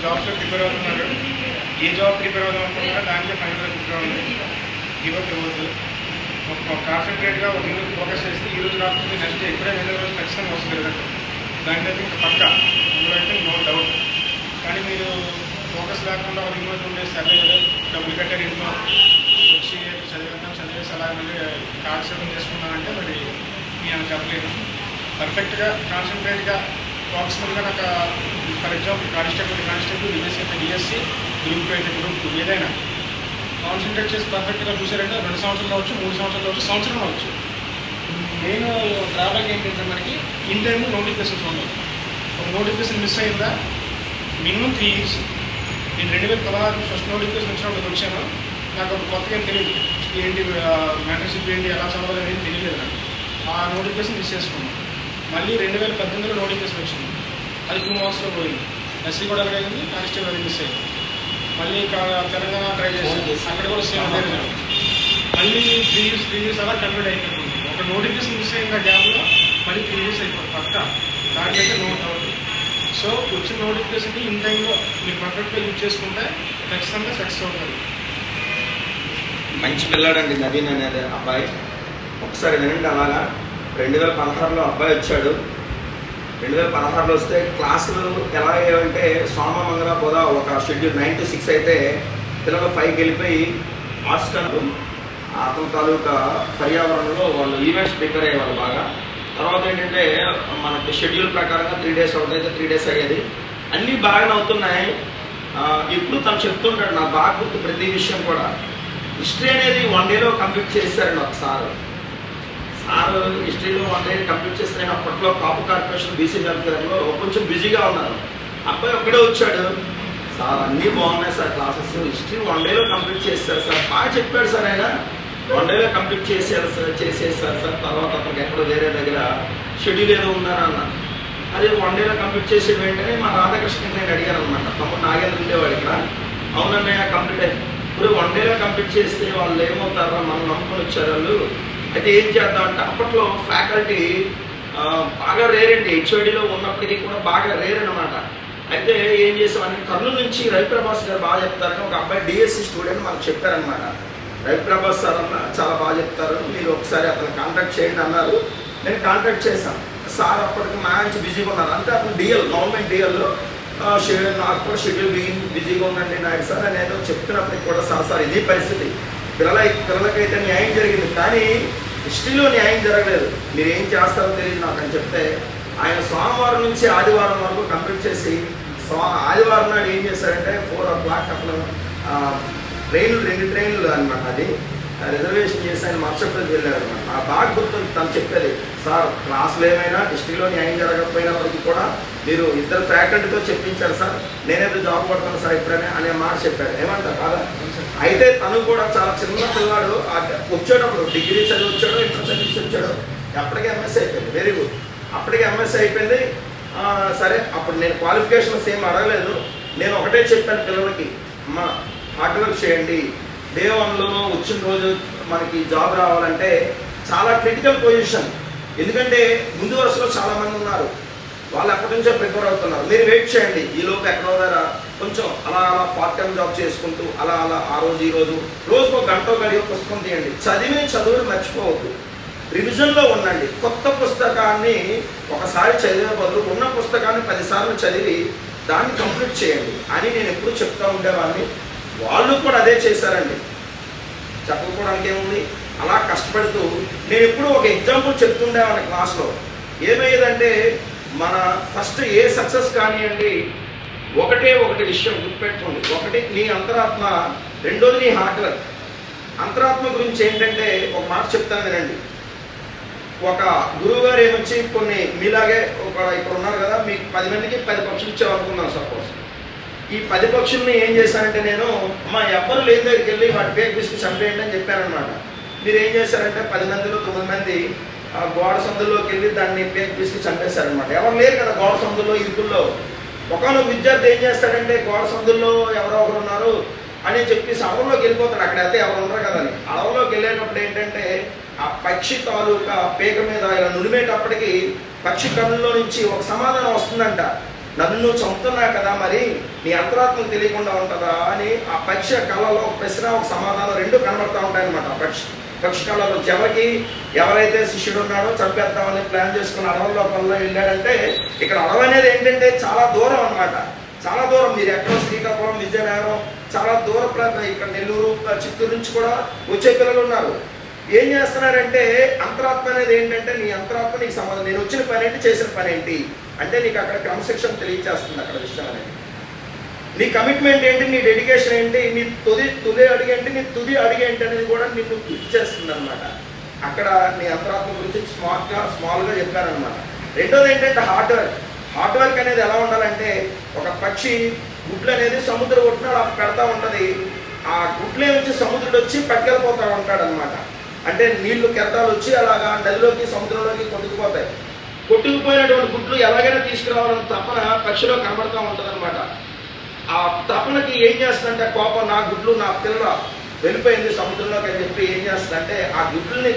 జాబ్స్లో prepare అవుతున్నారు, ఏ job prepare అవుదాం అనుకుంటున్నారో దానికే ఫైనల్గా ప్రిపేర్ అవుతుంది. గివ్ అప్ ఇవ్వద్దు, ఒక కాన్సన్ట్రేట్గా ఒక రోజు ఫోకస్ చేస్తే ఈ రోజు రాకపోతే నెక్స్ట్ ఎప్పుడే వేరే రోజు ఖచ్చితంగా వస్తుంది రిజల్ట్. దాని అయితే ఇంకా పక్కా, అందులో అయితే నో డౌట్. కానీ మీరు ఫోకస్ లేకుండా ఒక రోజు ఉండే సర్వే డబ్బులు కట్టారు ఇంట్లో వచ్చి చదివేసి అలా మళ్ళీ కాన్సన్ట్రేట్ చేసుకున్నానంటే మరి నేను చెప్పలేను. పర్ఫెక్ట్గా కాన్సన్ట్రేట్గా ప్రాక్సిమల్గా నాకు for example constable DSC group 2 అయితే గ్రూప్ 2 ఏదైనా కాన్సన్ట్రేట్ చేసి పర్ఫెక్ట్గా చూసారంటే 2 సంవత్సరాలు కావచ్చు, 3 సంవత్సరాలు కావచ్చు, సంవత్సరం కావచ్చు. మెయిన్ డ్రాబ్యాక్ ఏంటంటే మనకి ఇన్ టైమ్ నోటిఫికేషన్స్ ఉండవు. ఒక నోటిఫికేషన్ మిస్ అయిందా మినిమం 3 years. నేను 2016 ఫస్ట్ నోటిఫికేషన్ వచ్చినప్పుడు వచ్చాను, నాకు ఒక కొత్తగా ఏం తెలియదు, ఏంటి మెంటర్షిప్ ఏంటి ఎలా చదవాలి అనేది తెలియలేదు నాకు. ఆ నోటిఫికేషన్ మిస్ చేసుకున్నాను. మళ్ళీ 2018లో నోటిఫికేషన్ వచ్చింది, అది 2 monthsలో పోయింది. ఎస్సీ కూడా అయింది, కానిస్టేబుల్ అది మిస్ అయింది. మళ్ళీ తెలంగాణ ట్రై చేశాను, అక్కడ కూడా సేమ్ అదే రిజల్ట్. మళ్ళీ 3 years అలా కంప్లీట్ అయిపోతుంది. ఒక నోటిఫికేషన్ మిస్ అయిన గ్యాప్లో మళ్ళీ 3 years అయిపోతుంది పక్కా, దానికైతే నో డౌట్. సో వచ్చిన నోటిఫికేషన్కి ఇన్ టైంలో మీరు పర్ఫెక్ట్గా యూజ్ చేసుకుంటే ఖచ్చితంగా సక్సెస్ అవుతుంది. మంచి పిల్లాడండి నవీన్ అనేది అబ్బాయి. ఒకసారి వినండి. అలాగా 2016లో అబ్బాయి వచ్చాడు. 2016లో వస్తే క్లాసులు ఎలా అయ్యాయంటే సోమ మంగళ బుధ ఒక షెడ్యూల్ 9 to 6 అయితే పిల్లలు 5కి వెళ్ళిపోయి హాస్టల్ అతని తాలూకా పర్యావరణంలో వాళ్ళు ఈవెంట్స్ ప్రిపేర్ అయ్యేవాళ్ళు బాగా. తర్వాత ఏంటంటే మనకి షెడ్యూల్ ప్రకారంగా 3 days అవుతాయితే 3 days అయ్యేది. అన్నీ బాగానే అవుతున్నాయి. ఇప్పుడు తను చెప్తుంటాడు, నాకు బాగా గుర్తు ప్రతి విషయం కూడా. హిస్టరీ అనేది 1 dayలో కంప్లీట్ చేశారండి ఒకసారి. సార్ హిస్టరీలో 1 day కంప్లీట్ చేస్తే నేను అప్పట్లో కాపు కార్పొరేషన్ బీసీ వెల్ఫేర్లో కొంచెం బిజీగా ఉన్నాను. అబ్బాయి ఒక్కడే వచ్చాడు, సార్ అన్నీ బాగున్నాయి సార్ క్లాసెస్, హిస్టరీ 1 dayలో కంప్లీట్ చేస్తారు సార్, బాగా చెప్పాడు సార్. ఆయన 1 dayలో కంప్లీట్ చేసేస్తారు సార్. తర్వాత అతనికి ఎక్కడో వేరే దగ్గర షెడ్యూల్ ఏదో ఉన్నారన్న, అదే 1 dayలో కంప్లీట్ చేసే వెంటనే మా రాధాకృష్ణ నేను అడిగాను అనమాట, తమ్ముడు నాగేంద్ర ఉండేవాడు ఇక్కడ. అవునన్నయ్య కంప్లీట్ అయ్యి ఇప్పుడు 1 dayలో కంప్లీట్ చేస్తే వాళ్ళు ఏమవుతారో మనం నమ్ముకొని వచ్చారు వాళ్ళు. అయితే ఏం చేద్దాం అంటే అప్పట్లో ఫ్యాకల్టీ బాగా రేరండి, హెచ్ఓడిలో ఉన్నప్పటికీ కూడా బాగా రేర్ అనమాట. అయితే ఏం చేసామని కర్నూలు నుంచి రవిప్రభాస్ గారు బాగా చెప్తారని ఒక అబ్బాయి డిఎస్సి స్టూడెంట్ మనకు చెప్పారనమాట. రవిప్రభాస్ సార్ అన్న చాలా బాగా చెప్తారు, మీరు ఒకసారి అతను కాంటాక్ట్ చేయండి అన్నారు. నేను కాంటాక్ట్ చేశాను. సార్ అప్పటికి మంచి బిజీగా ఉన్నారు. అంటే అతను డిఎల్ గవర్నమెంట్ డిఎల్లో నాకు కూడా షెడ్యూల్ బిజీగా ఉందండి నాయుడు సార్ అని ఏదో చెప్తున్నప్పటికి కూడా సార్ ఇది పరిస్థితి, పిల్లలకైతే న్యాయం జరిగింది కానీ హిస్టరీలో న్యాయం జరగలేదు, మీరు ఏం చేస్తారో తెలియదు నాకు అని చెప్తే ఆయన సోమవారం నుంచి ఆదివారం వరకు కంప్లీట్ చేసి ఆదివారం నాడు ఏం చేశారంటే 4 o'clock అప్పుడు ట్రైన్లు 2 trains అనమాట, అది రిజర్వేషన్ చేసి ఆయన మర్చిపోయి వెళ్ళారు అనమాట. ఆ బాగా గుర్తుంది తను చెప్పేది, సార్ క్లాసులు ఏమైనా హిస్టరీలో న్యాయం జరగకపోయినప్పటికీ కూడా మీరు 2 ఫ్యాకల్టీతో చెప్పించారు సార్, నేనేదో జాబ్ కొడతాను సార్ ఇప్పుడనే అనే మాట చెప్పారు. ఏమంటారు కాదా? అయితే తను కూడా చాలా చిన్న పిల్లాడు, వచ్చేటప్పుడు డిగ్రీ చదివి వచ్చాడు, ఇంటర్ చదివి వచ్చాడు, అప్పటికే ఎంఎస్సీ అయిపోయింది. వెరీ గుడ్, అప్పటికే ఎంఎస్సీ అయిపోయింది. సరే అప్పుడు నేను క్వాలిఫికేషన్స్ ఏం అడగలేదు, నేను ఒకటే చెప్పాను పిల్లలకి, అమ్మ హార్డ్ వర్క్ చేయండి, డే 1లో వచ్చిన రోజు మనకి జాబ్ రావాలంటే చాలా క్రిటికల్ పొజిషన్. ఎందుకంటే ముందు వరుసలో చాలామంది ఉన్నారు, వాళ్ళు ఎప్పటి నుంచో ప్రిపేర్ అవుతున్నారు. మీరు వెయిట్ చేయండి, ఈలోపు ఎక్కడో దగ్గర కొంచెం అలా పార్ట్ టైం జాబ్ చేసుకుంటూ అలా ఆ రోజు ఈ రోజు రోజుకు 1 గంట గడియ పుస్తకం తీయండి, చదువుని మర్చిపోవద్దు, రివిజన్లో ఉండండి. కొత్త పుస్తకాన్ని ఒకసారి చదివే బదులు ఉన్న పుస్తకాన్ని 10 సార్లు చదివి దాన్ని కంప్లీట్ చేయండి అని నేను ఎప్పుడు చెప్తూ ఉండేవాడిని. వాళ్ళు కూడా అదే చేశారండి, చెప్పకపోవడానికి ఏముంది. అలా కష్టపడుతూ నేను ఎప్పుడు ఒక ఎగ్జాంపుల్ చెప్తుండేవాడిని క్లాస్లో. ఏమయ్యేదంటే మన ఫస్ట్ ఏ సక్సెస్ కానివ్వండి, ఒకటి విషయం గుర్తుపెట్టుకోండి, ఒకటి నీ అంతరాత్మ, రెండోది నీ హార్డ్ వర్క్. అంతరాత్మ గురించి ఏంటంటే ఒక మాట చెప్తాను వినండి. ఒక గురువు గారు ఏమొచ్చి కొన్ని మీలాగే ఇక్కడ ఉన్నారు కదా, మీకు 10 మందికి 10 పక్షులు ఇచ్చేవాలనుకున్నాను సపోజ్. ఈ 10 పక్షుల్ని ఏం చేశానంటే నేను మా ఎవ్వరు లేని దగ్గరికి వెళ్ళి వాటి పేక్ బిస్కి చంపేయండి అని చెప్పానమాట. మీరు ఏం చేశారంటే 10 మందిలో 9 మంది గోడ సందుల్లోకి వెళ్ళి దాన్ని పేక్ బిస్కి చంపేశారనమాట. ఎవరు లేరు కదా గోడ సందుల్లో ఇరుకుల్లో. ఒకనొక విద్యార్థి ఏం చేస్తాడంటే గోడ సందుల్లో ఎవరో ఒకరు ఉన్నారు అని చెప్పేసి అడవులోకి వెళ్ళిపోతాడు. అక్కడ అయితే ఎవరు ఉండరు కదని. అడవులోకి వెళ్ళేటప్పుడు ఏంటంటే ఆ పక్షి తాలూకా పేక మీద ఇలా నుడిమేటప్పటికి పక్షి కన్నులో నుంచి ఒక సమాధానం వస్తుందంట. నన్ను నువ్వు చంపుతున్నావు కదా, మరి నీ అంతరాత్మకు తెలియకుండా ఉంటుందా అని ఆ పక్షి కళలో ఒక ప్రశ్న ఒక సమాధానం రెండు కనబడతా ఉంటాయన్నమాట. ఆ పక్షి కళలో ఎవరైతే శిష్యుడు ఉన్నాడో చంపేద్దామని ప్లాన్ చేసుకుని అడవుల్లో పనుల్లో వెళ్ళాడంటే, ఇక్కడ అడవి అనేది ఏంటంటే చాలా దూరం అన్నమాట. చాలా దూరం. మీరు ఎక్కడో శ్రీకాకుళం, విజయనగరం చాలా దూర ప్రాంతం, ఇక్కడ నెల్లూరు, చిత్తూరు నుంచి కూడా వచ్చే పిల్లలు ఉన్నారు. ఏం చేస్తున్నారంటే అంతరాత్మ అనేది ఏంటంటే, నీ అంతరాత్మ నీకు సంబంధం, నేను వచ్చిన పని ఏంటి, చేసిన పని ఏంటి అంటే నీకు అక్కడ క్రమశిక్షణ తెలియజేస్తుంది. అక్కడ విషయం అనేది నీ కమిట్మెంట్ ఏంటి, నీ డెడికేషన్ ఏంటి, నీ తుది అడిగి ఏంటి, నీ తుది అడిగి ఏంటి అనేది కూడా నీకు ఇచ్చేస్తుంది అనమాట. అక్కడ నీ అంతరాత్మ గురించి స్మాల్గా చెప్పారనమాట. రెండోది ఏంటంటే హార్డ్ వర్క్ అనేది ఎలా ఉండాలంటే, ఒక పక్షి గుడ్లు అనేది సముద్ర ఒడ్డున అలా పెడతా ఉంటుంది. ఆ గుడ్లే నుంచి సముద్రుడు వచ్చి పట్టుకెళ్ళిపోతూ ఉంటాడు అనమాట. అంటే నీళ్లు కెరటాలు వచ్చి అలాగా నదిలోకి సముద్రంలోకి కొట్టుకుపోతాయి. కొట్టుకుపోయినటువంటి గుడ్లు ఎలాగైనా తీసుకురావాలని తపన పక్షిలో కనబడుతూ ఉంటుంది అనమాట. ఆ తపనకి ఏం చేస్తుందంటే కోపం, నా గుడ్లు నా పిల్ల వెళ్ళిపోయింది సముద్రంలోకి అని చెప్పి ఏం చేస్తుందంటే ఆ గుడ్లని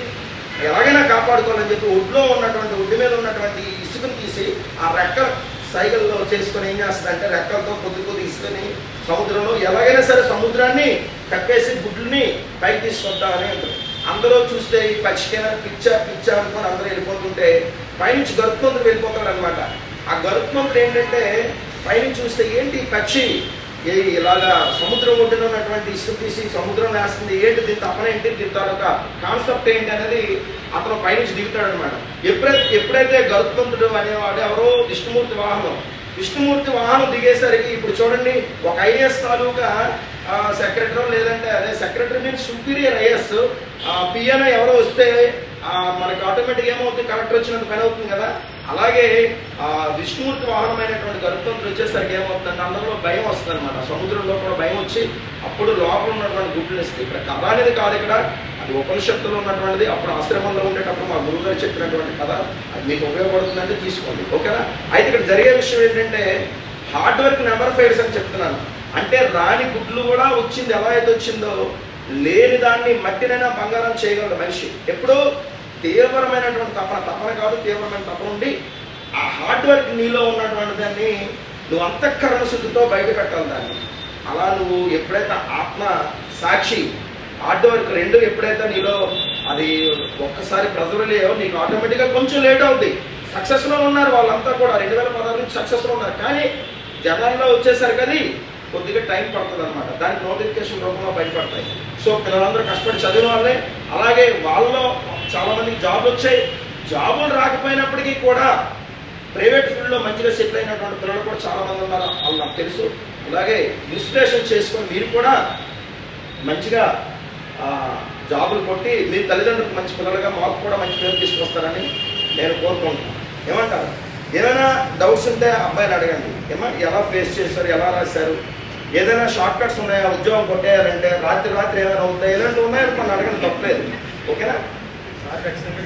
ఎలాగైనా కాపాడుకోవాలని చెప్పి ఒడ్డు మీద ఉన్నటువంటి ఇసుకను తీసి ఆ రెక్కల సైకిల్లో చేసుకొని ఏం చేస్తుందంటే రెక్కలతో కొద్ది ఇసుకని సముద్రంలో ఎలాగైనా సరే సముద్రాన్ని కప్పేసి గుడ్లని పైకి తీసుకొద్దామని ఉంటుంది. అందరూ చూస్తే ఈ పక్షికైనా పిచ్చా అనుకొని అందరూ వెళ్ళిపోతుంటే పైనుంచి గరుత్మంతుడు వెళ్ళిపోతాడు అనమాట. ఆ గరుత్మంతుడు ఏంటంటే పైనుంచి చూస్తే ఏంటి ఈ పక్షి ఇలాగా సముద్రం ఒడ్డున ఉన్నటువంటి ఇసుక తీసి సముద్రం వేస్తుంది, ఏంటి దీని తపన ఏంటి, దీని తాలూక కాన్సెప్ట్ ఏంటి అనేది అతను పైనుంచి దిగుతాడు అనమాట. ఎప్పుడైతే గరుత్మంతుడు అనేవాడు ఎవరో విష్ణుమూర్తి వాహనం దిగేసరికి ఇప్పుడు చూడండి, ఒక ఐఏఎస్ తాలూకా సెక్రటరీ లేదంటే అదే సెక్రటరీ మీన్స్ సుపీరియర్ ఐఏఎస్ పిఎన్ఐ ఎవరో వస్తే మనకి ఆటోమేటిక్గా ఏమవుతుంది, కలెక్టర్ వచ్చినంత పని అవుతుంది కదా. అలాగే విష్ణుమూర్తి వాహనమైనటువంటి గరుత్మంతుడు వచ్చేసరికి ఏమవుతుందంటే అందరిలో భయం వస్తుంది అనమాట. సముద్రంలో కూడా భయం వచ్చి అప్పుడు లోపల ఉన్నటువంటి గుడ్లు ఇస్తుంది. ఇక్కడ కథ అనేది కాదు, ఇక్కడ అది ఉపనిషత్తులో ఉన్నటువంటిది. అప్పుడు ఆశ్రమంలో ఉండేటప్పుడు మా గురువు గారు చెప్పినటువంటి కథ, అది మీకు ఉపయోగపడుతుందంటే తీసుకోండి, ఓకేనా. అయితే ఇక్కడ జరిగే విషయం ఏంటంటే హార్డ్ వర్క్ నెవర్ ఫెయిల్స్ అని చెప్తున్నాను. అంటే రాని గుడ్లు కూడా వచ్చింది, ఎలా అయితే వచ్చిందో లేని దాన్ని మట్టినైనా బంగారం చేయగలడు మనిషి. ఎప్పుడూ తీవ్రమైనటువంటి తపన కాదు, తీవ్రమైన తపన ఉండి ఆ హార్డ్ వర్క్ నీలో ఉన్నటువంటి దాన్ని నువ్వు అంతఃకరణ శుద్ధితో బయట పెట్టాలి దాన్ని. అలా నువ్వు ఎప్పుడైతే ఆత్మ సాక్షి హార్డ్ వర్క్ రెండు ఎప్పుడైతే నీలో అది ఒక్కసారి ప్రజలేవో నీకు ఆటోమేటిక్గా కొంచెం లేట్ అవుతుంది. సక్సెస్లో ఉన్నారు వాళ్ళంతా కూడా 2016 నుంచి సక్సెస్లో ఉన్నారు, కానీ జనాల్లో వచ్చేసరికి అది కొద్దిగా టైం పడుతుంది అనమాట. దానికి నోటిఫికేషన్ రూపంలో బయటపడతాయి. సో పిల్లలందరూ కష్టపడి చదివిన వాళ్ళే. అలాగే వాళ్ళలో చాలామందికి జాబ్లు వచ్చాయి. జాబులు రాకపోయినప్పటికీ కూడా ప్రైవేట్ ఫీల్డ్లో మంచిగా సెటిల్ అయినటువంటి పిల్లలు కూడా చాలామంది ఉన్నారు, వాళ్ళు నాకు తెలుసు. అలాగే ఇన్స్పిరేషన్ చేసుకొని మీరు కూడా మంచిగా జాబులు కొట్టి మీ తల్లిదండ్రులకు మంచి పిల్లలుగా మాకు కూడా మంచి పేరు తీసుకొస్తారని నేను కోరుకుంటున్నాను. ఏమంటారు? ఏమైనా డౌట్స్ ఉంటే అబ్బాయిని అడగండి. ఎలా ఫేస్ చేశారు, ఎలా రాశారు, ఏదైనా షార్ట్ కట్స్ ఉన్నాయా, ఉద్యోగం కొట్టేయాలంటే రాత్రి ఏమైనా అవుతాయి, ఇలాంటివి ఉన్నాయనుకోండి, అడగండి, తప్పలేదు, ఓకేనా.